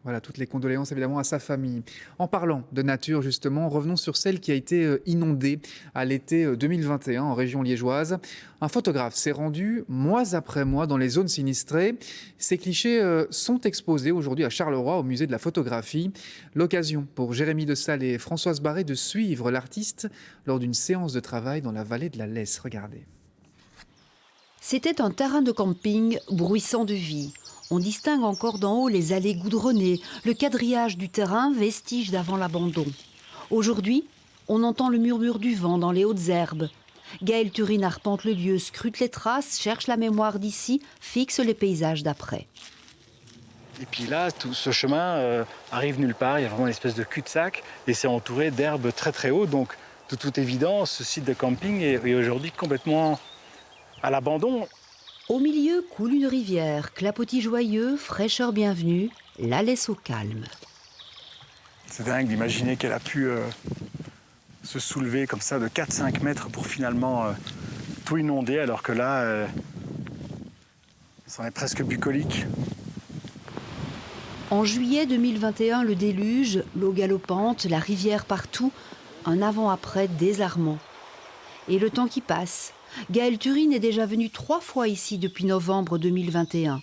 Voilà, toutes les condoléances évidemment à sa famille. En parlant de nature justement, revenons sur celle qui a été inondée à l'été 2021 en région liégeoise. Un photographe s'est rendu mois après mois dans les zones sinistrées. Ces clichés sont exposés aujourd'hui à Charleroi au musée de la photographie. L'occasion pour Jérémy de Sales et Françoise Barré de suivre l'artiste lors d'une séance de travail dans la vallée de la Lesse. Regardez. C'était un terrain de camping bruissant de vie. On distingue encore d'en haut les allées goudronnées, le quadrillage du terrain, vestige d'avant l'abandon. Aujourd'hui, on entend le murmure du vent dans les hautes herbes. Gaël Turine arpente le lieu, scrute les traces, cherche la mémoire d'ici, fixe les paysages d'après. Et puis là, tout ce chemin arrive nulle part, il y a vraiment une espèce de cul-de-sac et c'est entouré d'herbes très très hautes. Donc de toute évidence, ce site de camping est aujourd'hui complètement à l'abandon. Au milieu coule une rivière, clapotis joyeux, fraîcheur bienvenue, la laisse au calme. C'est dingue d'imaginer qu'elle a pu se soulever comme ça de 4-5 mètres pour finalement tout inonder, alors que là, c'en est presque bucolique. En juillet 2021, le déluge, l'eau galopante, la rivière partout, un avant-après désarmant. Et le temps qui passe. Gaël Turine est déjà venu 3 fois ici depuis novembre 2021.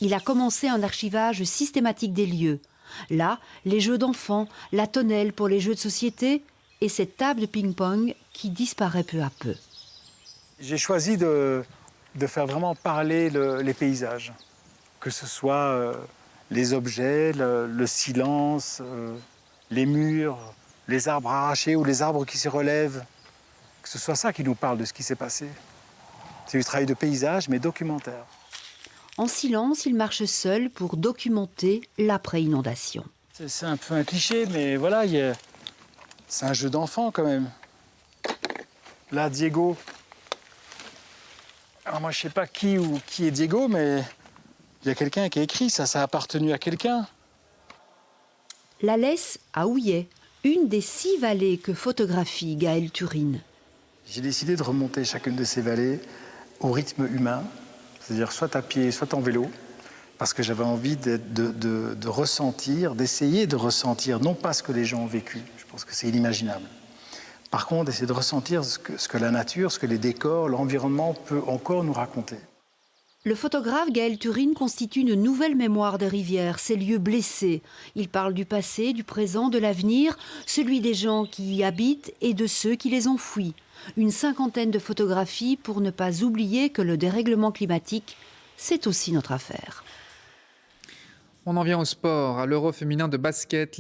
Il a commencé un archivage systématique des lieux. Là, les jeux d'enfants, la tonnelle pour les jeux de société et cette table de ping-pong qui disparaît peu à peu. J'ai choisi de faire vraiment parler les paysages, que ce soit les objets, le silence, les murs, les arbres arrachés ou les arbres qui se relèvent. Que ce soit ça qui nous parle de ce qui s'est passé. C'est du travail de paysage, mais documentaire. En silence, il marche seul pour documenter l'après-inondation. C'est un peu un cliché, mais voilà, c'est un jeu d'enfant quand même. Là, Diego. Alors moi, je sais pas qui est Diego, mais il y a quelqu'un qui a écrit ça. Ça a appartenu à quelqu'un. La Lesse à Houillet, une des 6 vallées que photographie Gaël Turine. J'ai décidé de remonter chacune de ces vallées au rythme humain, c'est-à-dire soit à pied, soit en vélo, parce que j'avais envie de ressentir, d'essayer de ressentir, non pas ce que les gens ont vécu, je pense que c'est inimaginable. Par contre, d'essayer de ressentir ce que la nature, ce que les décors, l'environnement peut encore nous raconter. Le photographe Gaël Turine constitue une nouvelle mémoire des rivières, ces lieux blessés. Il parle du passé, du présent, de l'avenir, celui des gens qui y habitent et de ceux qui les ont fuis. Une 50aine de photographies pour ne pas oublier que le dérèglement climatique, c'est aussi notre affaire. On en vient au sport, à l'Euro féminin de basket.